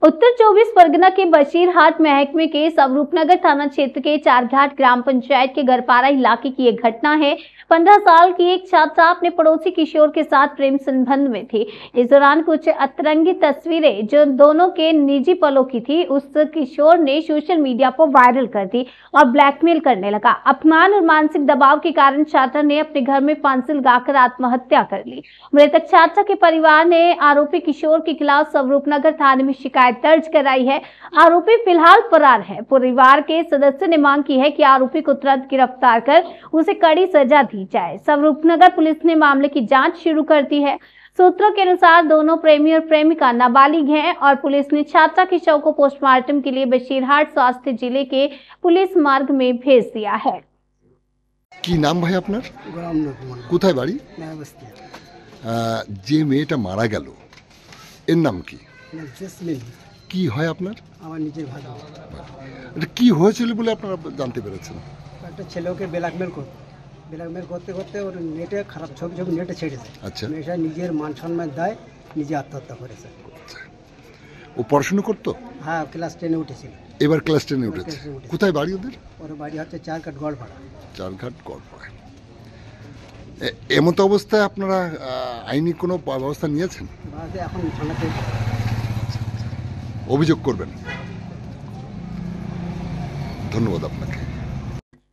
उत्तर 24 परगना के बशीरहाट महकमे के स्वरूपनगर थाना क्षेत्र के चारघाट ग्राम पंचायत के गरपारा इलाके की एक घटना है। 15 साल की एक छात्रा अपने पड़ोसी किशोर के साथ प्रेम संबंध में थी। इस दौरान कुछ अतरंगी तस्वीरें जो दोनों के निजी पलों की थी, उस किशोर ने सोशल मीडिया पर वायरल कर दी और ब्लैकमेल करने लगा। अपमान और मानसिक दबाव के कारण छात्रा ने अपने घर में फांसी लगाकर आत्महत्या कर ली। मृतक छात्रा के परिवार ने आरोपी किशोर के खिलाफ स्वरूपनगर थाने में शिकायत दर्ज कराई है। आरोपी फिलहाल फरार है। परिवार के सदस्यों ने मांग की है कि आरोपी को तुरंत गिरफ्तार कर उसे कड़ी सजा दी जाए। स्वरूपनगर पुलिस ने मामले की जांच शुरू कर दी है। सूत्रों के अनुसार दोनों प्रेमी और प्रेमिका नाबालिग हैं और पुलिस ने छात्रा के शव को पोस्टमार्टम के लिए बशीरहाट स्वास्थ्य जिले के पुलिस मार्ग में भेज दिया है। কি নাম ভাই আপনার? কোথায় বাড়ি? যে মেয়েটা মারা গেল এর নাম কি? কি হয় আপনার? আমার নিজের ভাই। এটা কি হয়েছিল বলে আপনারা জানতে পেরেছেন? একটা ছেলেকে ব্ল্যাকমেল করতে করতে ওর নেটে খারাপ ছবি নেটে ছেড়েছে। আচ্ছা। মেয়েটা নিজের মান সম্মান দেয় নিজে আত্মহত্যা করেছে। ও পড়াশোনা করতো? হ্যাঁ, ক্লাস 10-এ উঠেছিল। এবার ক্লাস 10-এ উঠেছে। কোথায় বাড়ি ওদের? ওর বাড়ি হচ্ছে চারঘাট গড়পাড়া। চারঘাট গড়পাড়া। এমত অবস্থায় আপনারা আইনি কোনো ব্যবস্থা নিয়েছেন? এখন থানাতে অভিযোগ করবেন। ধন্যবাদ আপনাকে।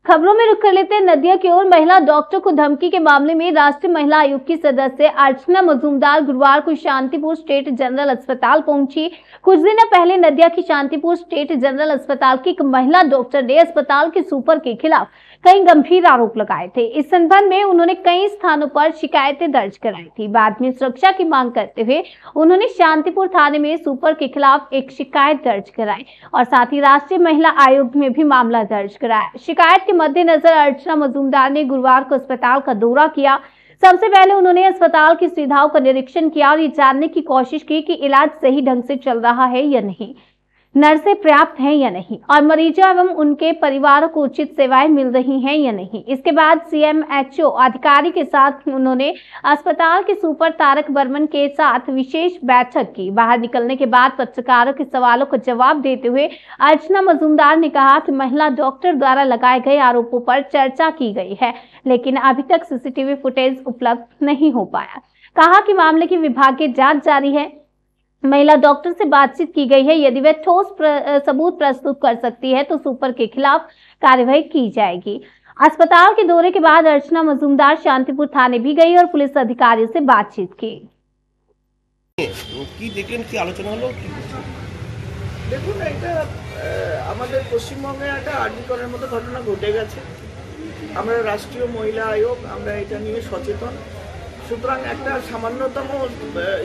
खबरों में रुख कर लेते हैं नदिया की ओर। महिला डॉक्टर को धमकी के मामले में राष्ट्रीय महिला आयोग की सदस्य अर्चना मजूमदार गुरुवार को शांतिपुर स्टेट जनरल अस्पताल पहुंची। कुछ दिन पहले नदिया की शांतिपुर स्टेट जनरल अस्पताल की एक महिला डॉक्टर ने अस्पताल के सुपर के खिलाफ कई गंभीर आरोप लगाए थे। इस संबंध में उन्होंने कई स्थानों पर शिकायतें दर्ज कराई थी। बाद में सुरक्षा की मांग करते हुए उन्होंने शांतिपुर थाने में सुपर के खिलाफ एक शिकायत दर्ज कराई और साथ ही राष्ट्रीय महिला आयोग में भी मामला दर्ज कराया। शिकायत के मद्देनजर अर्चना मजूमदार ने गुरुवार को अस्पताल का दौरा किया। सबसे पहले उन्होंने अस्पताल की सुविधाओं का निरीक्षण किया और ये जानने की कोशिश की कि इलाज सही ढंग से चल रहा है या नहीं, नर्सें पर्याप्त हैं या नहीं और मरीजों एवं उनके परिवारों को उचित सेवाएं मिल रही हैं या नहीं। इसके बाद सीएमएचओ अधिकारी के साथ उन्होंने अस्पताल के सुपर तारक बर्मन के साथ विशेष बैठक की। बाहर निकलने के बाद पत्रकारों के सवालों का जवाब देते हुए अर्चना मजूमदार ने कहा कि महिला डॉक्टर द्वारा लगाए गए आरोपों पर चर्चा की गई है, लेकिन अभी तक सीसीटीवी फुटेज उपलब्ध नहीं हो पाया। कहा कि मामले की विभागीय जांच जारी है। महिला डॉक्टर से बातचीत की गई है। यदि वह ठोस सबूत प्रस्तुत कर सकती है तो सुपर के खिलाफ कार्रवाई की जाएगी। अस्पताल के दौरे के बाद अर्चना मजूमदार शांतिपुर थाने भी गई और पुलिस अधिकारियों से बातचीत की। आलोचना हलो देखুন এটা আমাদের পশ্চিমবঙ্গে একটা আর্জিকরের মতো ঘটনা ঘটে গেছে। আমরা রাষ্ট্রীয় মহিলা আয়োগ আমরা এটা নিয়ে সচেতন। সুতরাং একটা সামান্যতম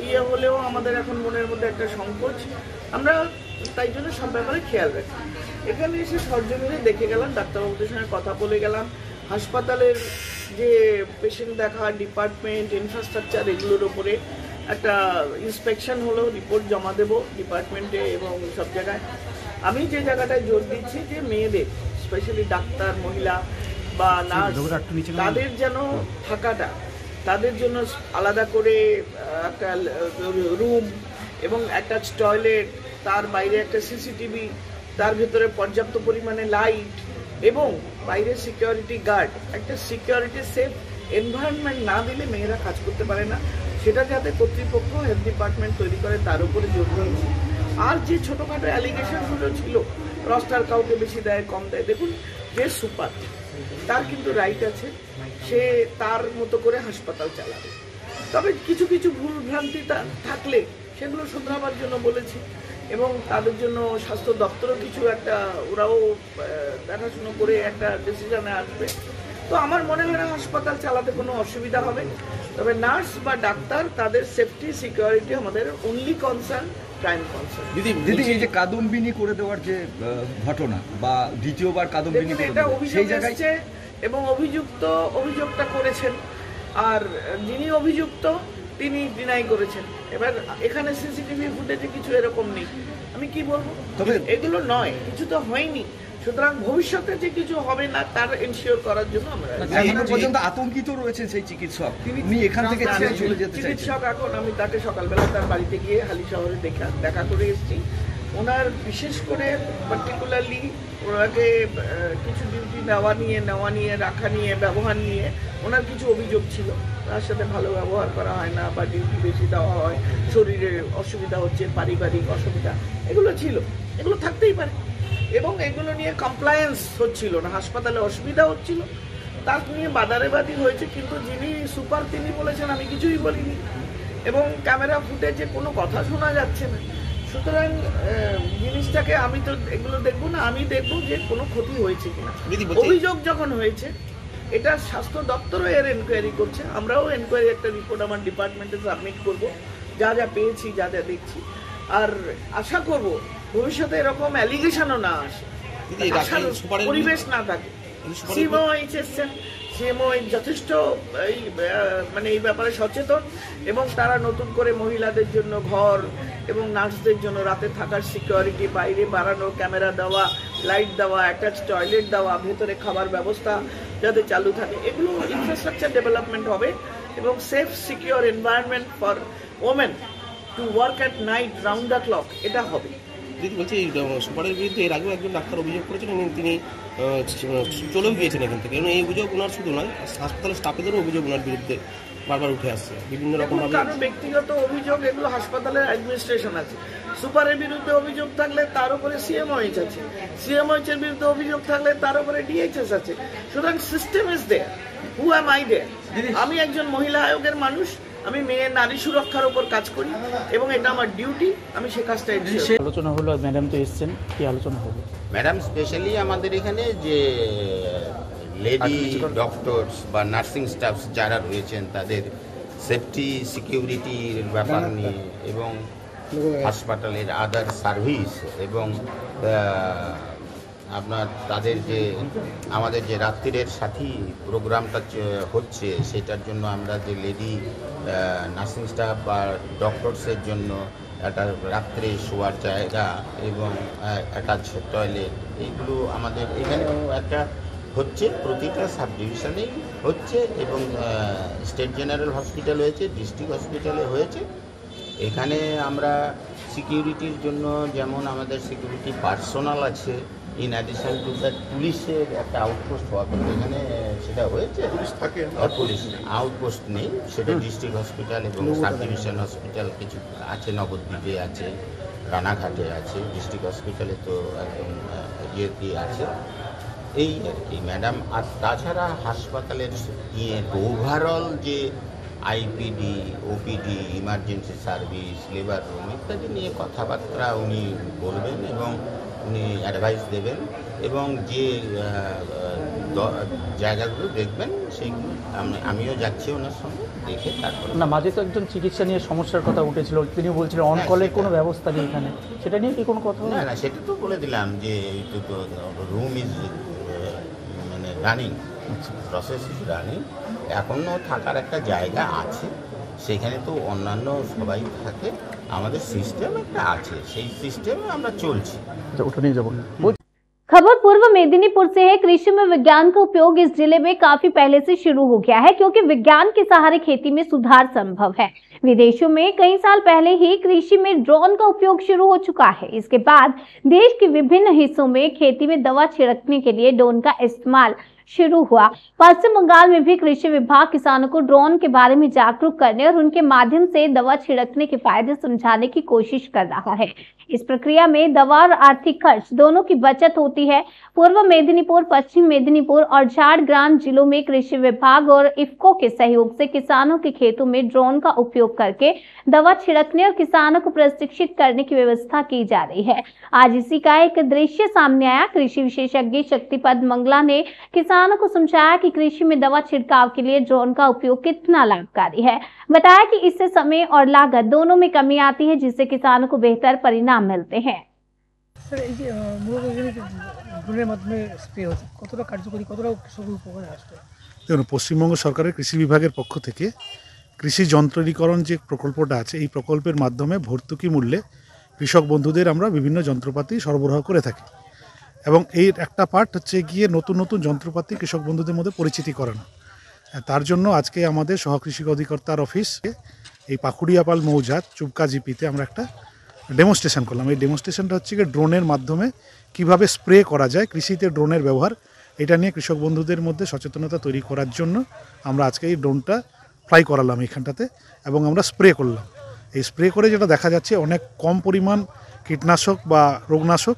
ইয়ে হলেও আমাদের এখন মনের মধ্যে একটা সংকোচ, আমরা তাই জন্য সব ব্যাপারে খেয়াল রাখি। এখানে এসে সরজমিনে দেখে গেলাম, ডাক্তারবাবুদের সঙ্গে কথা বলে গেলাম, হাসপাতালের যে পেশেন্ট দেখা ডিপার্টমেন্ট ইনফ্রাস্ট্রাকচার এগুলোর উপরে একটা ইন্সপেকশন হলো, রিপোর্ট জমা দেবো ডিপার্টমেন্টে এবং সব জায়গায়। আমি যে জায়গাটায় জোর দিচ্ছি যে মেয়েদের স্পেশালি ডাক্তার মহিলা বা নার্স তাদের যেন থাকাটা, তাদের জন্য আলাদা করে একটা রুম এবং অ্যাটাচ টয়লেট, তার বাইরে একটা সিসিটিভি, তার ভেতরে পর্যাপ্ত পরিমাণে লাইট এবং বাইরে সিকিউরিটি গার্ড, একটা সিকিউরিটি সেফ এনভায়রনমেন্ট না দিলে মেয়েরা কাজ করতে পারে না। সেটা যাতে কর্তৃপক্ষ হেলথ ডিপার্টমেন্ট তৈরি করে তার উপরে জোর দিয়েছি। আর যে ছোটোখাটো অ্যালিগেশনগুলো ছিল রস্টার কাউকে বেশি দেয় কম দেয়, দেখুন যে সুপার তার কিন্তু রাইট আছে, সে তার মতো করে হাসপাতাল চালাবে। তবে কিছু কিছু ভুল ভ্রান্তি থাকলে সেগুলো শুধরাবার জন্য বলেছি এবং তাদের জন্য স্বাস্থ্য দপ্তরও কিছু একটা ওরাও দেখাশুনো করে একটা ডিসিশনে আসবে। তো আমার মনে হয় না হাসপাতাল চালাতে কোনো অসুবিধা হবে। তবে নার্স বা ডাক্তার তাদের সেফটি সিকিউরিটি আমাদের অনলি কনসার্ন, প্রাইম কনসার্ন। দিদি এই যে কাদম্বিনী করে দেওয়ার যে ঘটনা বা দ্বিতীয়বার কাদম্বিনী এটা অভিযোগ এসেছে এবং অভিযোগটা করেছেন আর যিনি অভিযুক্ত তিনি ডিনাই করেছেন। এবার এখানে সিসিটিভি ফুটেজে কিছু এরকম নেই, আমি কি বলবো, তবে এগুলো নয়, কিছু তো হয়নি। সুতরাং ভবিষ্যতে যে কিছু হবে না তার এনশিওর করার জন্য আমরা পর্যন্ত আতঙ্কিত রয়েছেন সেই চিকিৎসক, তিনি এখান থেকে ছেড়ে চলে যেতে চাইছেন। চিকিৎসক এখন আমি তাকে সকালবেলা তার বাড়িতে গিয়ে হালি শহরে দেখা করে এসেছি। ওনার বিশেষ করে পার্টিকুলারলি ওনাকে কিছু ডিউটি নেওয়া নিয়ে রাখা নিয়ে ব্যবহার নিয়ে ওনার কিছু অভিযোগ ছিল। তার সাথে ভালো ব্যবহার করা হয় না বা ডিউটি বেশি দেওয়া হয়, শরীরে অসুবিধা হচ্ছে, পারিবারিক অসুবিধা এগুলো ছিল, এগুলো থাকতেই পারে। এবং এগুলো নিয়ে কমপ্লায়েন্স হচ্ছিল না, হাসপাতালে অসুবিধা হচ্ছিল, তার নিয়ে বাদারেবাদি হয়েছে। কিন্তু যিনি সুপার তিনি বলেছেন আমি কিছুই বলিনি, এবং ক্যামেরা ফুটেজে কোনো কথা শোনা যাচ্ছে না। সুতরাং জিনিসটাকে আমি তো এগুলো দেখবো না, আমি দেখবো যে কোনো ক্ষতি হয়েছে কিনা। অভিযোগ যখন হয়েছে এটা স্বাস্থ্য দপ্তরও এর এনকোয়ারি করছে, আমরাও এনকোয়ারি একটা রিপোর্ট আমার ডিপার্টমেন্টে সাবমিট করব, যা যা পেয়েছি যা যা দেখছি। আর আশা করব ভবিষ্যতে এরকম অ্যালিগেশনও না আসে, পরিবেশ না থাকে। সিএমওএইচ এসছেন, সিএমওএইচ যথেষ্ট এই ব্যাপারে সচেতন, এবং তারা নতুন করে মহিলাদের জন্য ঘর এবং নার্সদের জন্য রাতে থাকার সিকিউরিটি, বাইরে বাড়ানো ক্যামেরা দেওয়া, লাইট দেওয়া, অ্যাটাচ টয়লেট দেওয়া, ভেতরে খাবার ব্যবস্থা যাতে চালু থাকে, এগুলো ইনফ্রাস্ট্রাকচার ডেভেলপমেন্ট হবে এবং safe secure environment for women to work at night round the clock, এটা হবে। দিদি বলছি, সুপারের বিরুদ্ধে এর আগেও একজন ডাক্তার অভিযোগ করেছেন এবং তিনি চলেও গিয়েছেন এখান থেকে। এবং এই অভিযোগ ওনার শুধু নয়, হাসপাতালের স্টাফেদেরও অভিযোগ ওনার বিরুদ্ধে বারবার উঠে আসছে বিভিন্ন রকম। কারণ ব্যক্তিগত অভিযোগ, এগুলো হাসপাতালের অ্যাডমিনিস্ট্রেশন আছে। সুপারের বিরুদ্ধে অভিযোগ থাকলে তার উপরে সিএমওএইচ আছে, সিএমওএইচ এর বিরুদ্ধে অভিযোগ থাকলে তার উপরে ডিএইচএস আছে। সুতরাং system is there, who am I there? আমি একজন মহিলা আয়োগের মানুষ, আমি মেয়ে নারী সুরক্ষার উপর কাজ করি এবং এটা আমার ডিউটি, আমি সে কাজটা আলোচনা হলো। ম্যাডাম তো এসছেন, কি আলোচনা হলো? ম্যাডাম স্পেশালি আমাদের এখানে যে লেডি ডক্টরস বা নার্সিং স্টাফ যারা রয়েছেন তাদের সেফটি সিকিউরিটির ব্যাপার নিয়ে এবং হাসপাতালের আদার সার্ভিস এবং আপনার তাদের যে আমাদের যে রাত্রিরের সাথী প্রোগ্রামটা হচ্ছে সেটার জন্য আমরা যে লেডি নার্সিং স্টাফ বা ডক্টরসের জন্য একটা রাত্রে শোয়ার জায়গা এবং অ্যাটাচ টয়লেট, এইগুলো আমাদের এখানেও একটা হচ্ছে, প্রতিটা সাব ডিভিশনেই হচ্ছে এবং স্টেট জেনারেল হসপিটাল হয়েছে, ডিস্ট্রিক্ট হসপিটালে হয়েছে। এখানে আমরা সিকিউরিটির জন্য যেমন আমাদের সিকিউরিটি পার্সোনাল আছে, ইন অ্যাডিশন টু দ্যাট পুলিশের একটা আউটপোস্ট হওয়া করতে এখানে সেটা হয়েছে। পুলিশ আউটপোস্ট নেই, সেটা ডিস্ট্রিক্ট হসপিটাল এবং সাব ডিভিশন হসপিটাল কিছু আছে, নবদ্বীপে আছে, রানাঘাটে আছে, ডিস্ট্রিক্ট হসপিটালে তো একদম ইয়েতে আছে। এই আর কি ম্যাডাম। আর তাছাড়া হাসপাতালের ওভারঅল যে IPD, OPD, emergency service, labour room ইত্যাদি নিয়ে কথাবার্তা উনি বলবেন এবং উনি অ্যাডভাইস দেবেন এবং যে জায়গাগুলো দেখবেন সেইগুলো আমিও যাচ্ছি ওনার সঙ্গে, দেখে তারপর। না, মাঝে তো একজন চিকিৎসা নিয়ে সমস্যার কথা উঠেছিল, তিনি বলছিলেন অন কলের কোনো ব্যবস্থা নেই এখানে, সেটা নিয়ে কি কোনো কথা? না, সেটা তো বলে দিলাম যে রুম ইজ মানে রানিং, প্রসেস ইজ রানিং, এখনও থাকার একটা জায়গা আছে, সেখানে তো অন্যান্য সবাই থাকে, আমাদের সিস্টেম একটা আছে, সেই সিস্টেমে আমরা চলছি। ওটা নিয়ে যাবো। खबर पूर्व मेदिनीपुर से है। कृषि में विज्ञान का उपयोग इस जिले में काफी पहले से शुरू हो गया है, क्योंकि विज्ञान के सहारे खेती में सुधार संभव है। विदेशों में कई साल पहले ही कृषि में ड्रोन का उपयोग शुरू हो चुका है। इसके बाद देश के विभिन्न हिस्सों में खेती में दवा छिड़कने के लिए ड्रोन का इस्तेमाल शुरू हुआ। पश्चिम बंगाल में भी कृषि विभाग किसानों को ड्रोन के बारे में जागरूक करने और उनके माध्यम से दवा छिड़कने के फायदे समझाने की कोशिश कर रहा है। इस प्रक्रिया में दवा और आर्थिक खर्च दोनों की बचत होती है। पूर्व मेदिनीपुर, पश्चिम मेदिनीपुर और झारग्राम जिलों में कृषि विभाग और इफ्को के सहयोग से किसानों के खेतों में ड्रोन का उपयोग करके दवा छिड़कने और किसानों को प्रशिक्षित करने की व्यवस्था की जा रही है। आज इसी का एक दृश्य सामने आया। कृषि विशेषज्ञ शक्तिपद मंगला ने किसानों को समझाया कि कृषि में दवा छिड़काव के लिए ड्रोन का उपयोग कितना लाभकारी है। बताया कि इससे समय और लागत दोनों में कमी आती है, जिससे किसानों को बेहतर परिणाम मिलते हैं। স্যার, এই যে ড্রোনের মাধ্যমে স্প্রে হচ্ছে, কতটা কার্যকরী, কতটা কৃষকের উপকারে আসবে? দেখুন, পশ্চিমবঙ্গ সরকারের কৃষি বিভাগের পক্ষ থেকে কৃষি যন্ত্রীকরণ যে প্রকল্পটা আছে, এই প্রকল্পের মাধ্যমে ভর্তুকি মূল্যে কৃষক বন্ধুদের আমরা বিভিন্ন যন্ত্রপাতি সরবরাহ করে থাকি এবং এর একটা পার্ট হচ্ছে গিয়ে নতুন নতুন যন্ত্রপাতি কৃষক বন্ধুদের মধ্যে পরিচিতি করানো। তার জন্য আজকে আমাদের সহকৃষি অধিকর্তার অফিস এই পাকুড়িয়াপাল মৌজাত চুবকা জিপিতে আমরা একটা ডেমনস্ট্রেশন করলাম। এই ডেমনস্ট্রেশনটা হচ্ছে কি ড্রোনের মাধ্যমে কিভাবে স্প্রে করা যায়, কৃষিতে ড্রোনের ব্যবহার, এটা নিয়ে কৃষক বন্ধুদের মধ্যে সচেতনতা তৈরি করার জন্য আমরা আজকে এই ড্রোনটা ফ্লাই করালাম এইখানটাতে এবং আমরা স্প্রে করলাম। এই স্প্রে করে যেটা দেখা যাচ্ছে অনেক কম পরিমাণ কীটনাশক বা রোগনাশক,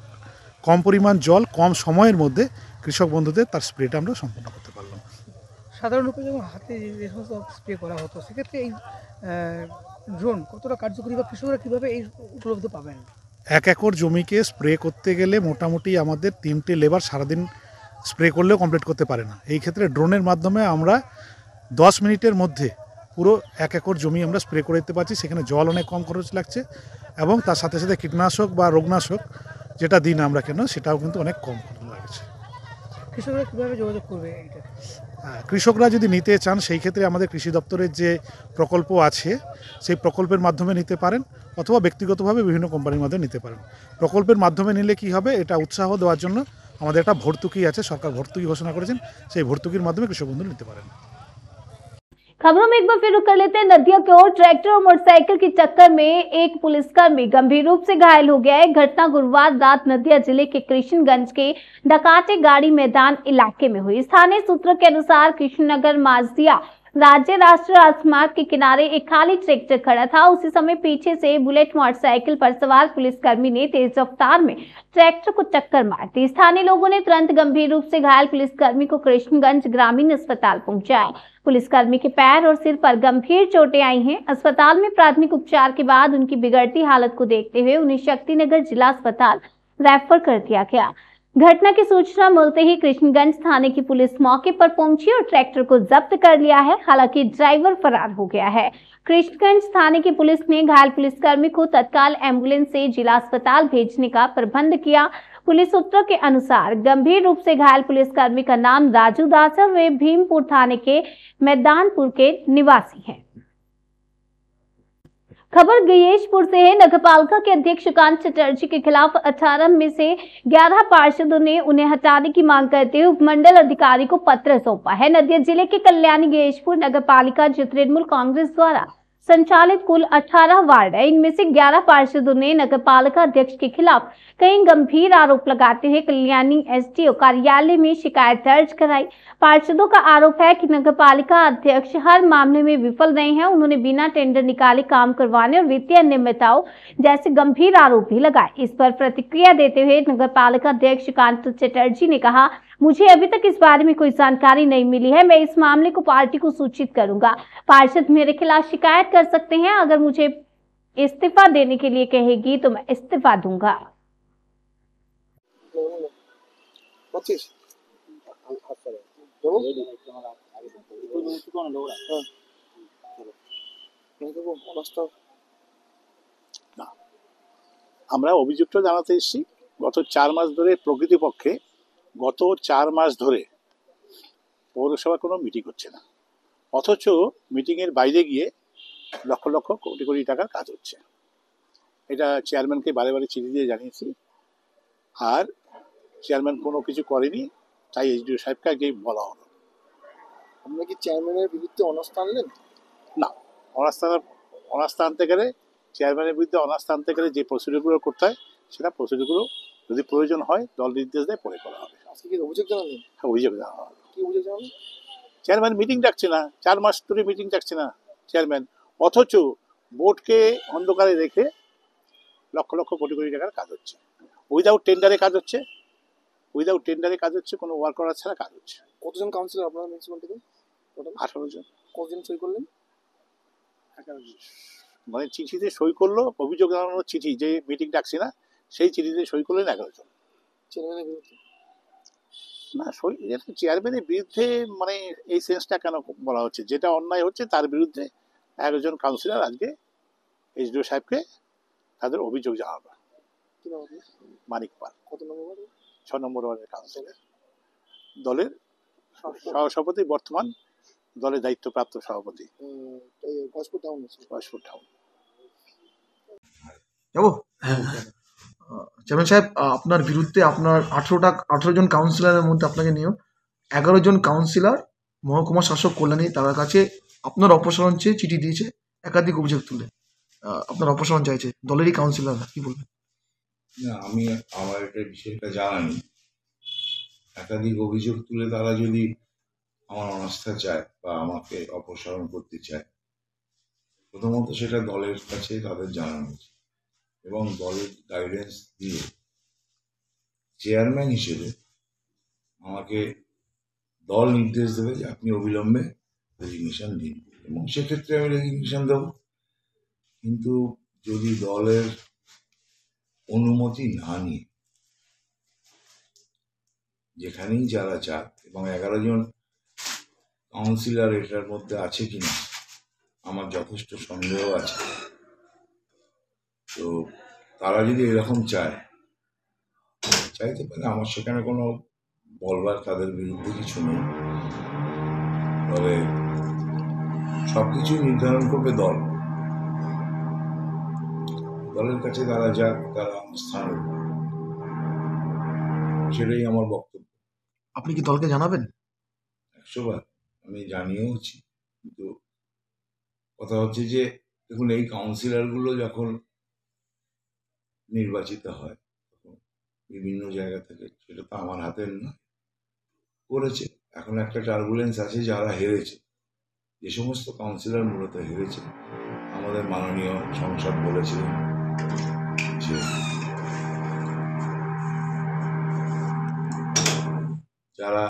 কম পরিমাণ জল, কম সময়ের মধ্যে কৃষক বন্ধুদের তার স্প্রেটা আমরা সম্পন্ন করতে পারলাম। সাধারণ রূপে যখন হাতে যে সমস্ত স্প্রে করা হতো সেক্ষেত্রে এই ড্রোন কতটা কার্যকরী বা কৃষকরা কীভাবে এই উপলব্ধ পাবেন? 1 একর জমিকে স্প্রে করতে গেলে মোটামুটি আমাদের 3টে লেবার সারাদিন স্প্রে করলেও কমপ্লিট করতে পারে না। এই ক্ষেত্রে ড্রোনের মাধ্যমে আমরা 10 মিনিটের মধ্যে পুরো 1 একর জমি আমরা স্প্রে করে দিতে পারছি। সেখানে জল অনেক কম খরচ লাগছে এবং তার সাথে সাথে কীটনাশক বা রোগনাশক যেটা দিই না আমরা কেন, সেটাও কিন্তু অনেক কম খরচ লাগছে। কৃষকরা কীভাবে যোগাযোগ করবে এটা? কৃষকরা যদি নিতে চান সেই ক্ষেত্রে আমাদের কৃষি দপ্তরের যে প্রকল্প আছে সেই প্রকল্পের মাধ্যমে নিতে পারেন, অথবা ব্যক্তিগতভাবে বিভিন্ন কোম্পানির মাধ্যমে নিতে পারেন। প্রকল্পের মাধ্যমে নিলে কি হবে, এটা উৎসাহ দেওয়ার জন্য আমাদের একটা ভর্তুকি আছে, সরকার ভর্তুকি ঘোষণা করেছেন, সেই ভর্তুকির মাধ্যমে কৃষক বন্ধু নিতে পারেন। खबरों में एक बार फिर रुक कर लेते हैं नदिया की ओर। ट्रैक्टर और मोटरसाइकिल की टक्कर में एक पुलिसकर्मी गंभीर रूप से घायल हो गया है। घटना गुरुवार रात नदिया जिले के कृष्णगंज के डकाटे गाड़ी मैदान इलाके में हुई। स्थानीय सूत्रों के अनुसार कृष्णनगर माजिया राज्य राष्ट्रीय राजमार्ग के किनारे एक खाली ट्रैक्टर खड़ा था। उसी समय पीछे से बुलेट मोटरसाइकिल पर सवार पुलिसकर्मी ने तेज रफ्तार में ट्रैक्टर को टक्कर मार दी। स्थानीय लोगों ने तुरंत गंभीर रूप से घायल पुलिसकर्मी को कृष्णगंज ग्रामीण अस्पताल पहुंचाया। पुलिसकर्मी के पैर और सिर पर गंभीर चोटें आई हैं। अस्पताल में प्राथमिक उपचार के बाद उनकी बिगड़ती हालत को देखते हुए उन्हें शक्तिनगर जिला अस्पताल रेफर कर दिया गया। घटना की सूचना मिलते ही कृष्णगंज थाने की पुलिस मौके पर पहुंची और ट्रैक्टर को जब्त कर लिया है। हालांकि ड्राइवर फरार हो गया है। कृष्णगंज थाने की पुलिस ने घायल पुलिसकर्मी को तत्काल एम्बुलेंस से जिला अस्पताल भेजने का प्रबंध किया। पुलिस सूत्रों के अनुसार गंभीर रूप से घायल पुलिसकर्मी का नाम राजू दास है। वे भीमपुर थाने के मैदानपुर के निवासी हैं। खबर गयेशपुर से है। नगरपालिका के अध्यक्ष सुकांत चटर्जी के खिलाफ 18 में से 11 पार्षदों ने उन्हें हटाने की मांग करते हुए उपमंडल अधिकारी को पत्र सौंपा है। नदिया जिले के कल्याणी गयेशपुर नगरपालिका जो तृणमूल कांग्रेस द्वारा संचालित कुल 18 वार्ड है। इनमें से 11 पार्षदों ने नगरपालिका अध्यक्ष के खिलाफ कई गंभीर आरोप लगाते हुए कल्याणी एसडीओ कार्यालय में शिकायत दर्ज कराई। पार्षदों का आरोप है कि नगरपालिका अध्यक्ष हर मामले में विफल रहे हैं। उन्होंने बिना टेंडर निकाले काम करवाने और वित्तीय अनियमितताओं जैसे गंभीर आरोप भी लगाए। इस पर प्रतिक्रिया देते हुए नगरपालिका अध्यक्ष सुकांत चटर्जी ने कहा, मुझे अभी तक इस बारे में कोई जानकारी नहीं मिली है। मैं इस मामले को पार्टी को सूचित करूंगा। पार्षद मेरे खिलाफ शिकायत कर सकते हैं। अगर मुझे इस्तीफा देने के लिए कहेगी तो मैं इस्तीफा दूंगा। আমরা অভিযোগটা জানাতে এসেছি গত 4 মাস ধরে প্রকৃতপক্ষে গত 4 মাস ধরে পৌরসভা কোনো মিটিং হচ্ছে না, অথচ মিটিংয়ের বাইরে গিয়ে লক্ষ লক্ষ কোটি কোটি টাকার কাজ হচ্ছে। এটা চেয়ারম্যানকে বারে বারে চিঠি দিয়ে জানিয়েছি, আর চেয়ারম্যান কোনো কিছু করেনি। তাই এসডিও সাহেবকে আগে বলা হলো। আপনারা কি চেয়ারম্যানের বিরুদ্ধে অনাস্থা আনলেন? না, অনাস্থা আনতে গেলে চেয়ারম্যানের বিরুদ্ধে অনাস্থা আনতে গেলে যে প্রসিডিউরগুলো করতে হয় সেটা প্রসিডিউরগুলো যদি প্রয়োজন হয় দল নির্দেশ দেয় পরে করা হবে। আজকে কি অভিযোগ জানালেন? হ্যাঁ, অভিযোগ জানানো হবে। কি অভিযোগ জানালেন? চেয়ারম্যান মিটিং ডাকছে না, 4 মাস ধরে মিটিং ডাকছে না চেয়ারম্যান, অথচ বোর্ডকে অন্ধকারে রেখে লক্ষ লক্ষ কোটি কোটি টাকার কাজ হচ্ছে। উইদাউট টেন্ডারে কাজ হচ্ছে, কোনো ওয়ার্ক অর্ডার ছাড়া কাজ হচ্ছে। কতজন কাউন্সিলর আপনারা মিউনিসিপ্যালিটিতে? 18 জন। কতজন সই করলেন? 11 জন। মানে চিঠিতে সই করলো, অভিযোগ জানানোর চিঠি, যে মিটিং ডাকছি না সেই চিঠিতে সই করলেন 11 জন। চেয়ারম্যানের বিরুদ্ধে না, সই চেয়ারম্যানের বিরুদ্ধে মানে এই সেন্সটা কেন বলা হচ্ছে? যেটা অন্যায় হচ্ছে তার বিরুদ্ধে 11 জন কাউন্সিলর আজকে এসডিও সাহেবকে তাদের অভিযোগ জানালো। কি নাম? মানিক পাল। কত নম্বর ওয়ার্ড? 6 নম্বর ওয়ার্ডের কাউন্সিলর, দলের সভাপতি, বর্তমান দলের দায়িত্বপ্রাপ্ত সভাপতি। গজপুর টাউন। গজপুর টাউন। যাবো? চেয়ারম্যান সাহেব, আপনার বিরুদ্ধে আপনার 18 জন কাউন্সিলরের মধ্যে আপনাকে নিয়েও 11 জন কাউন্সিলর মহকুমা শাসক কল্যাণী তার কাছে আপনার অপসারণ চেয়ে চিঠি দিয়েছে, একাধিক অভিযোগ তুলে। আপনার অপসারণ চাইছে, দলেরই কাউন্সিলর, কি বলবেন? না, আমি আমার এটা বিষয়টা জানা নেই। একাধিক অভিযোগ তুলে তারা যদি আমার অনাস্থা চায় বা আমাকে অপসারণ করতে চায়, প্রথমত সেটা দলের কাছে তাদের জানানো উচিত এবং দলের গাইডেন্স দিয়ে চেয়ারম্যান হিসেবে আমাকে দল নির্দেশ দেবে যে আপনি অবিলম্বে রেজিগনেশন দিন, এবং সেক্ষেত্রে আমি রেজিগনেশন দেব। কিন্তু যদি দলের অনুমতি না নিয়ে যেখানেই যারা চাক, এবং 11 জন কাউন্সিলর এটার মধ্যে আছে কিনা আমার যথেষ্ট সন্দেহ আছে, তো তারা যদি এরকম চাইতে পারে, আমার সেখানে কোনো বলবার তাদের বিরুদ্ধে কিছু নেই। তবে সবকিছু নির্ধারণ করবে দল, দলের কাছে তারা যাক, তারা স্থান, সেটাই আমার বক্তব্য। আপনি কি দলকে জানাবেন? 100 বার আমি জানিয়েওছি, কিন্তু কথা হচ্ছে যে দেখুন, এই কাউন্সিলরগুলো যখন নির্বাচিত হয় তখন বিভিন্ন জায়গা থেকে, সেটা তো আমার হাতের না, করেছে। এখন একটা টার্বুলেন্স আছে, যারা হেরেছে, যে সমস্ত কাউন্সিলর মূলত হেরেছে, আমাদের মাননীয় সংসদ বলেছিলেন যে যারা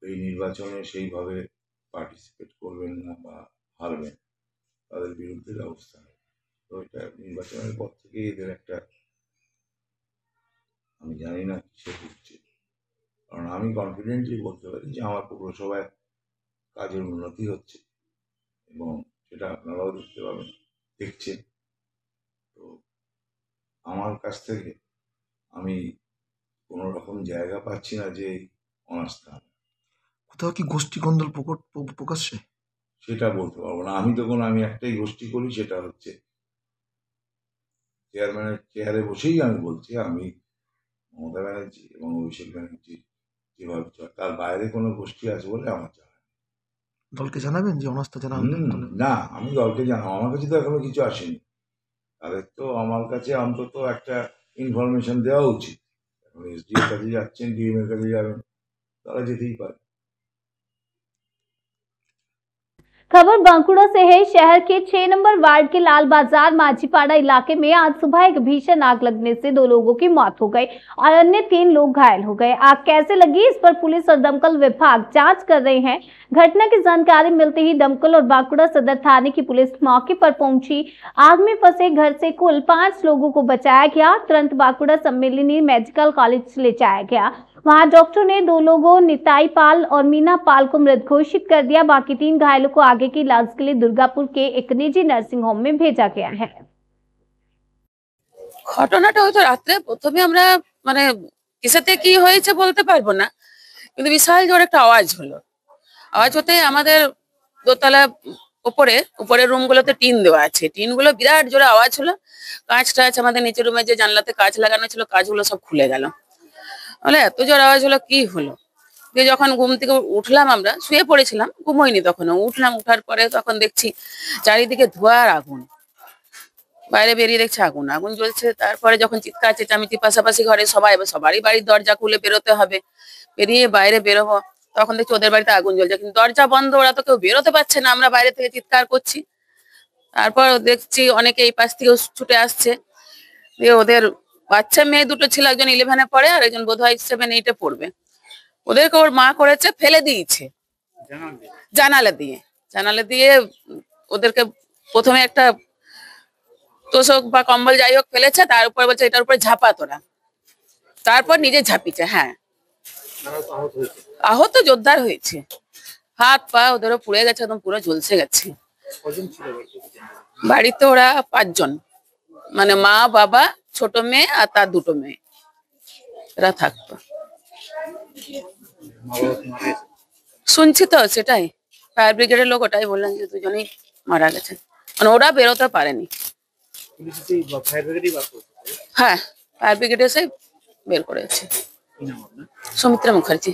এই নির্বাচনে সেইভাবে পার্টিসিপেট করবেন না বা হারবেন, তাদের বিরুদ্ধে ব্যবস্থা নেবে। তো এটা নির্বাচনের পর থেকে এদের একটা, আমি জানি না কিসে হচ্ছে, কারণ আমি কনফিডেন্টলি বলতে পারি যে আমার পৌরসভায় কাজের উন্নতি হচ্ছে, এবং সেটা আপনারাও দেখতে পাবেন, দেখছেন। তো আমার কাছ থেকে আমি কোনো রকম জায়গা পাচ্ছি না যে অনাস্থা। কোথাও কি গোষ্ঠী কোন্দল প্রকাশ্যে? সেটা বলতে পারবো না। আমি একটাই গোষ্ঠী করি, সেটা হচ্ছে চেয়ারম্যানের চেয়ারে বসেই আমি বলছি, আমি মমতা ব্যানার্জি এবং অভিষেক ব্যানার্জি যেভাবে চলে, তার বাইরে কোনো গোষ্ঠী আছে বলে আমার জানা নেই। দলকে জানাবেন যে অনাস্থা জানাবেন? না, আমি দলকে জানাবো, আমার কাছে তো এখনো কিছু আসেনি। তাদের তো আমার কাছে অন্তত একটা ইনফরমেশন দেওয়া উচিত। এখন এসডি এর কাছে যাচ্ছেন, ডিএম এর কাছে যাবেন, তারা যেতেই পারে। खबर बांकुड़ा से है। शहर के 6 नंबर वार्ड के लाल बाजार माझीपाड़ा इलाके में आज सुबह एक भीषण आग लगने से 2 लोगों की मौत हो गई और अन्य 3 लोग घायल हो गए। आग कैसे लगी, इस पर पुलिस और दमकल विभाग जांच कर रहे हैं। घटना की जानकारी मिलते ही दमकल और बांकुड़ा सदर थाने की पुलिस मौके पर पहुंची। आग में फंसे घर से कुल 5 लोगों को बचाया गया। तुरंत बांकुड़ा सम्मिलनी मेडिकल कॉलेज ले जाया गया। वहां डॉक्टर ने 2 लोगों निताई पाल और मीना पाल को मृत घोषित कर दिया। बाकी 3 घायलों को आगे की इलाज के लिए दुर्गापुर के एक निजी नर्सिंग होम में भेजा गया है। ঘটনাটা হয়তো রাত্রে প্রথমে আমরা মানে কিসেতে কি হয়েছে বলতে পারবো না, কিন্তু বিশাল জোরে একটা আওয়াজ হলো। আওয়াজ হতে আমাদের দোতলা উপরের রুমগুলোতে টিন দেওয়া আছে, টিনগুলো বিরাট জোরে আওয়াজ হলো। কাঁচ টাচ আমাদের নিচের রুমে যে জানলাতে কাঁচ লাগানো ছিল, কাঁচগুলো সব খুলে গেল। বলে এত জোর আওয়াজ হলো, কি হলো? দিয়ে যখন ঘুম থেকে উঠলাম, আমরা শুয়ে পড়েছিলাম, ঘুমোইনি তখনও। উঠলাম, উঠার পরে তখন দেখছি চারিদিকে ধোঁয়ার আগুন, বাইরে বেরিয়ে দেখছি আগুন আগুন জ্বলছে। তারপরে যখন চিৎকার চেঁচামেচি, পাশাপাশি ঘরে সবারই বাড়ির দরজা খুলে বেরোতে হবে, বেরিয়ে বাইরে বেরোবো, তখন দেখছি ওদের বাড়িতে আগুন জ্বলছে, কিন্তু দরজা বন্ধ, ওরা তো কেউ বেরোতে পারছে না, আমরা বাইরে থেকে চিৎকার করছি। তারপর দেখছি অনেকে এই পাশ থেকে ছুটে আসছে। দিয়ে ওদের বাচ্চা মেয়ে দুটো ছিল, একজন 11-এ পড়ে আর একজন বোধহয় 7-8-এ পড়বে। ওদেরকে ওর মা করেছে ফেলে দিয়েছে জানালা দিয়ে ওদেরকে প্রথমে একটা তোষক বা কম্বল যাই হোক ফেলেছে, তার উপরে বলছে এটার উপরে ঝাপা তোরা, তারপর নিজে ঝাঁপিছে। হ্যাঁ, আহত জোরদার হয়েছে, হাত পা ওদেরও পুড়ে গেছে, একদম পুরো ঝলসে গেছে। বাড়িতে ওরা 5 জন, মানে মা, বাবা, ছোট মেয়ে আর তার 2টো মেয়ে, এরা থাকতো। শুনছি তো, সেটাই ফায়ার ব্রিগেডের লোক ওটাই বললেন যে 2 জনেই মারা গেছে, মানে ওরা বেরোতে পারেনি। হ্যাঁ, ফায়ার ব্রিগেড এসে বের করেছে। সুমিত্রা মুখার্জি।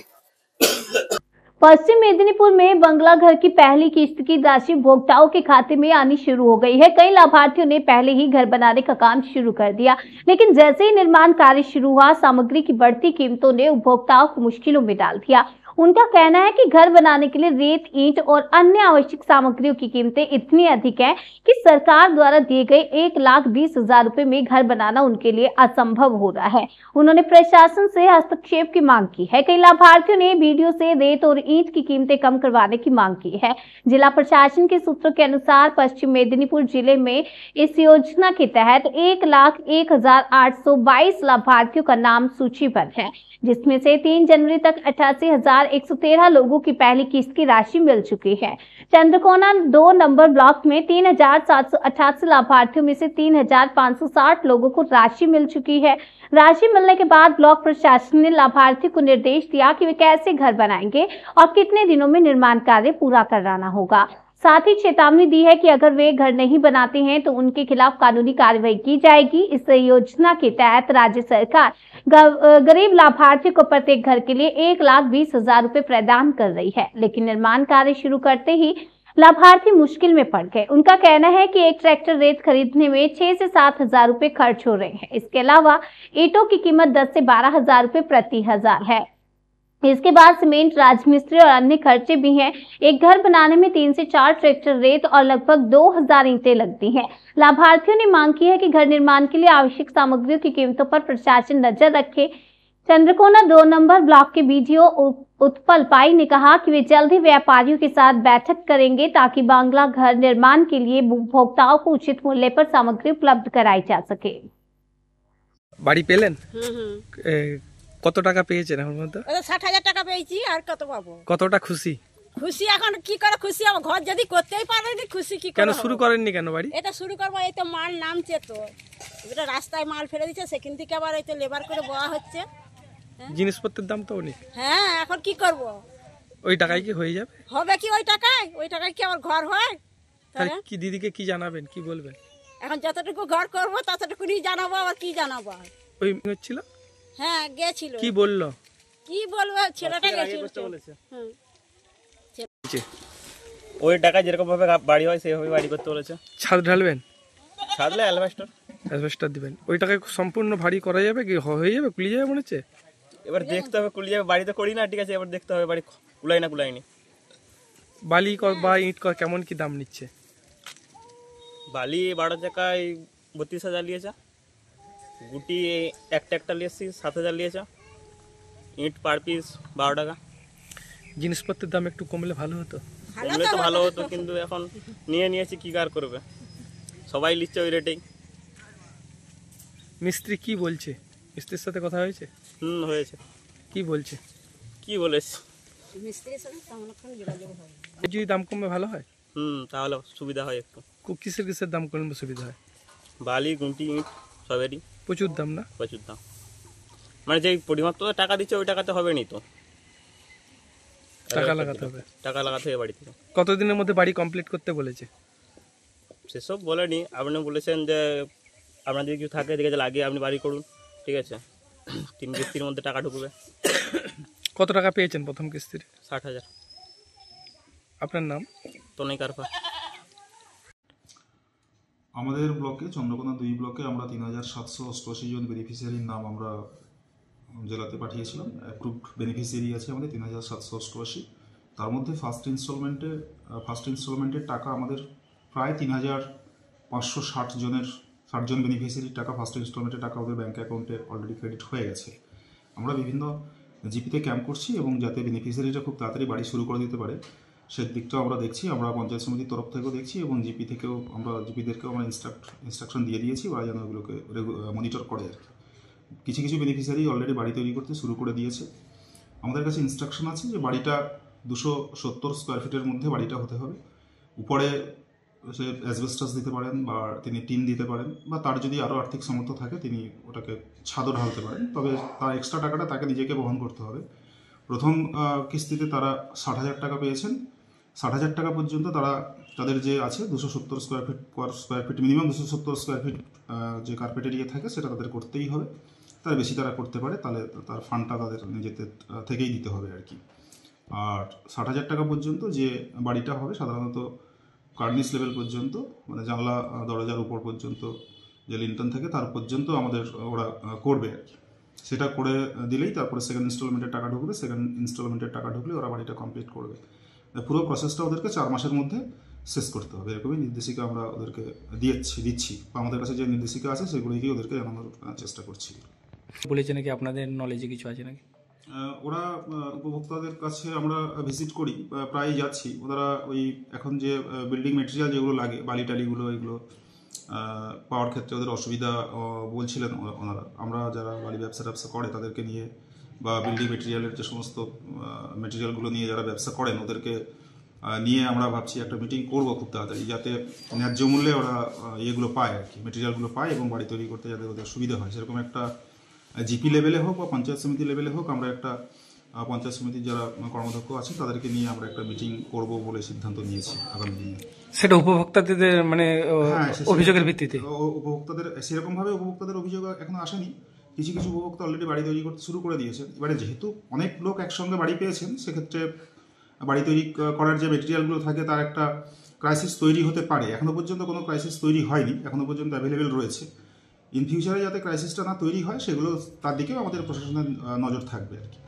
पश्चिम मेदिनीपुर में बंगला घर की पहली किस्त की राशि उपभोक्ताओं के खाते में आनी शुरू हो गई है। कई लाभार्थियों ने पहले ही घर बनाने का काम शुरू कर दिया, लेकिन जैसे ही निर्माण कार्य शुरू हुआ, सामग्री की बढ़ती कीमतों ने उपभोक्ताओं को मुश्किलों में डाल दिया। उनका कहना है कि घर बनाने के लिए रेत, ईंट और अन्य आवश्यक सामग्रियों की कीमतें इतनी अधिक हैं कि सरकार द्वारा दिए गए 1,20,000 रुपए में घर बनाना उनके लिए असंभव हो रहा है। उन्होंने प्रशासन से हस्तक्षेप की मांग की है। कई लाभार्थियों ने वीडियो से रेत और ईंट की कीमतें कम करवाने की मांग की है। जिला प्रशासन के सूत्रों के अनुसार पश्चिम मेदिनीपुर जिले में इस योजना के तहत 1,01,822 लाभार्थियों का नाम सूचीबद्ध है, जिसमें से 3 जनवरी तक 88,113 लोगों की पहली किस्त की राशि मिल चुकी है। चंद्रकोना 2 नंबर ब्लॉक में 3,788 लाभार्थियों में से 3,560 लोगों को राशि मिल चुकी है। राशि मिलने के बाद ब्लॉक प्रशासन ने लाभार्थी को निर्देश दिया कि वे कैसे घर बनाएंगे और कितने दिनों में निर्माण कार्य पूरा कराना होगा। साथ ही चेतावनी दी है कि अगर वे घर नहीं बनाते हैं तो उनके खिलाफ कानूनी कार्रवाई की जाएगी। इस योजना के तहत राज्य सरकार गरीब लाभार्थियों को प्रत्येक घर के लिए 1,20,000 रुपए प्रदान कर रही है, लेकिन निर्माण कार्य शुरू करते ही लाभार्थी मुश्किल में पड़ गए। उनका कहना है कि एक ट्रैक्टर रेत खरीदने में 6 से 7,000 रुपए खर्च हो रहे हैं। इसके अलावा ईंटों की कीमत 10 से 12,000 रुपए प्रति हजार है। इसके बाद सीमेंट, राजमिस्त्री और अन्य खर्चे भी हैं। एक घर बनाने में 3 से 4 ट्रैक्टर रेत और लगभग 2,000 ईंटें लगती हैं। लाभार्थियों ने मांग की है कि घर निर्माण के लिए आवश्यक सामग्रियों की कीमतों पर प्रशासन नजर रखे। चंद्रकोना 2 नंबर ब्लॉक के बीडीओ उत्पल पाई ने कहा कि वे जल्द ही व्यापारियों के साथ बैठक करेंगे ताकि बांग्ला घर निर्माण के लिए उपभोक्ताओं को उचित मूल्य पर सामग्री उपलब्ध कराई जा सके। বাড়ি পেলেন? কত টাকা পেয়েছেন এখন পর্যন্ত? 60,000 টাকা পেয়েছি, আর কত পাবো? কতটা খুশি? খুশি এখন কি করে খুশি, আমার ঘর যদি করতেই পারেনি খুশি কি করে? কেন শুরু করেননি কেন বাড়ি? এটা শুরু করবো, এই তো মাল নামছে, তো এটা রাস্তায় মাল ফেলে দিচ্ছে, সেখান থেকে আবার এই তো লেবার করে বয়া হচ্ছে। জিনিসপত্রের দাম তো অনেক। হ্যাঁ, এখন কি করব? ওই টাকায় কি হয়ে যাবে? হবে কি ওই টাকায়? ওই টাকায় কি আমার ঘর হয়? তাহলে কি দিদিকে কি জানাবেন, কি বলবেন? এখন যতটুকু ঘর করব ততটুকুই জানাবো, আর কি জানাবো। ওই হচ্ছিল? হ্যাঁ, গেছিল। কি বললো? কি বলবো, ছেলেটা গেছিল। হুম, ওই টাকা যেরকম ভাবে বাড়ি হয় সেইভাবে বাড়ি করতে বলেছে। ছাদ ঢালবেন? ছাদলে অ্যালবেস্টার দিবেন। ওই টাকায় সম্পূর্ণ ভারী করা যাবে কি, হয়ে যাবে, কুলিয়ে যাবে মনে হচ্ছে? এবার দেখতে হবে, কুলিয়ে যাবে। বাড়িতে করি না, ঠিক আছে, এবার দেখতে হবে বাড়ি কুলাই না কুলাইনি। বালি বা ইট কেমন কি দাম নিচ্ছে? বালি 12 টাকায় 32,000 নিয়েছে। গুটি একটা নিয়েছি 7,000 নিয়েছে। ইট পার পিস 12 টাকা। জিনিসপত্রের দাম একটু কমলে ভালো হতো। কমলে তো ভালো হতো, কিন্তু এখন নিয়েছি, কি কার করবে, সবাই নিচ্ছে ওই রেটেই। মিস্ত্রি কি বলছে? মিস্ত্রির সাথে কথা হয়েছে? হয়েছে। কি বলছে? কি বলেছে? মিস্ত্রির সাথে সংরক্ষণ যোগাযোগ হয়। যদি দাম কমে ভালো হয়? তাহলে সুবিধা হয় একটু। কিসের দাম কমলে সুবিধা হয়? বালি, গুঁটি, ইট সবেরই। প্রচুর দাম না? প্রচুর দাম, মানে যে পরিমাপ তো টাকা দিচ্ছে ওই টাকাতে হবে নি, তো টাকা লাগাতে হবে। টাকা লাগাতে হবে বাড়ি থেকে। কতদিনের মধ্যে বাড়ি কমপ্লিট করতে বলেছে? সেসব বলেনি, আপনি বলেছেন যে আপনার যদি কিছু থাকে, ঠিক আছে, লাগিয়ে আপনি বাড়ি করুন, ঠিক আছে, 3 কিস্তির মধ্যে টাকা ঢুকবে। কত টাকা পেয়েছেন প্রথম কিস্তির? 60,000। আপনার নাম? তনয় কারফা। আমাদের ব্লকে, চন্দ্রকোনা 2 ব্লকে আমরা 3,788 জন বেনিফিশিয়ারির নাম আমরা জেলাতে পাঠিয়েছিলাম। অ্যাপ্রুভড বেনিফিশিয়ারি আছে আমাদের 3,788। তার মধ্যে ফার্স্ট ইনস্টলমেন্টের টাকা আমাদের প্রায় 3,560 জন বেনিফিশিয়ারির টাকা, ফার্স্ট ইনস্টলমেন্টের টাকা ওদের ব্যাঙ্ক অ্যাকাউন্টে অলরেডি ক্রেডিট হয়ে গেছে। আমরা বিভিন্ন জিপিতে ক্যাম্প করছি এবং যাতে বেনিফিশিয়ারিটা খুব তাড়াতাড়ি বাড়ি শুরু করে দিতে পারে সেদিকটাও আমরা দেখছি। আমরা পঞ্চায়েত সমিতির তরফ থেকেও দেখছি এবং জিপিদেরকেও আমরা ইনস্ট্রাকশন দিয়ে দিয়েছি, ওরা যেন ওগুলোকে মনিটর করে আর কি। কিছু বেনিফিশিয়ারি অলরেডি বাড়ি তৈরি করতে শুরু করে দিয়েছে। আমাদের কাছে ইনস্ট্রাকশন আছে যে বাড়িটা 270 স্কোয়ার ফিটের মধ্যে বাড়িটা হতে হবে। উপরে সে অ্যাসবেস্টাস দিতে পারেন বা তিনি টিন দিতে পারেন, বা তার যদি আরও আর্থিক সামর্থ্য থাকে তিনি ওটাকে ছাদও ঢালতে পারেন, তবে তার এক্সট্রা টাকাটা তাকে নিজেকে বহন করতে হবে। প্রথম কিস্তিতে তারা 60,000 টাকা পেয়েছেন। 60,000 টাকা পর্যন্ত তাদের যে আছে 270 square feet minimum 270 square feet যে কার্পেট এরিয়া থাকে সেটা তাদের করতেই হবে। তার বেশি তারা করতে পারে, তাহলে তার ফান্ডটা তাদের নিজেদের থেকেই দিতে হবে আর কি। আর 60,000 টাকা পর্যন্ত যে বাড়িটা হবে সাধারণত কার্নিস লেভেল পর্যন্ত, মানে জানলা দরজার উপর পর্যন্ত যে লিন্টন থাকে তার পর্যন্ত আমাদের ওরা করবে আর কি। সেটা করে দিলেই তারপরে সেকেন্ড ইনস্টলমেন্টের টাকা ঢুকবে, সেকেন্ড ইনস্টলমেন্টের টাকা ঢুকলে ওরা বাড়িটা কমপ্লিট করবে। পুরো প্রসেসটা ওদেরকে 4 মাসের মধ্যে শেষ করতে হবে, এরকমই নির্দেশিকা আমরা ওদেরকে দিচ্ছি বা আমাদের কাছে যে নির্দেশিকা আছে সেগুলোকেই ওদেরকে জানানোর চেষ্টা করছি। বলেছে নাকি আপনাদের নলেজে কিছু আছে নাকি? ওরা উপভোক্তাদের কাছে আমরা ভিজিট করি, প্রায়ই যাচ্ছি। ওরা ওই এখন যে বিল্ডিং মেটেরিয়াল যেগুলো লাগে, বালি টালিগুলো, এগুলো পাওয়ার ক্ষেত্রে ওদের অসুবিধা বলছিলেন ওনারা। আমরা যারা বালি ব্যবসা করে তাদেরকে নিয়ে বা বিল্ডিং মেটেরিয়ালের যে সমস্ত মেটেরিয়ালগুলো নিয়ে যারা ব্যবসা করেন ওদেরকে নিয়ে আমরা ভাবছি একটা মিটিং করব খুব তাড়াতাড়ি, যাতে ন্যায্য মূল্যে ওরা ইয়েগুলো পায় আর কি, মেটেরিয়ালগুলো পায় এবং বাড়ি তৈরি করতে যাতে ওদের সুবিধা হয়। সেরকম একটা জিপি লেভেলে হোক বা পঞ্চায়েত সমিতি লেভেলে হোক আমরা একটা পঞ্চায়েত সমিতির যারা কর্মাধ্যক্ষ আছেন তাদেরকে নিয়ে আমরা একটা মিটিং করব বলে সিদ্ধান্ত নিয়েছি আগামী দিনে। সেটা উপভোক্তাদের মানে অভিযোগের ভিত্তিতে? উপভোক্তাদের সেরকমভাবে উপভোক্তাদের অভিযোগ এখনো আসেনি। কিছু কিছু উপভোক্তা অলরেডি বাড়ি তৈরি করতে শুরু করে দিয়েছেন। এবারে যেহেতু অনেক লোক একসঙ্গে বাড়ি পেয়েছেন, সেক্ষেত্রে বাড়ি তৈরি করার যে মেটেরিয়ালগুলো থাকে তার একটা ক্রাইসিস তৈরি হতে পারে। এখনো পর্যন্ত কোনো ক্রাইসিস তৈরি হয়নি, এখনো পর্যন্ত অ্যাভেলেবেল রয়েছে। ইন ফিউচারে যাতে ক্রাইসিসটা না তৈরি হয় সেগুলো তার দিকেও আমাদের প্রশাসনের নজর থাকবে আর কি।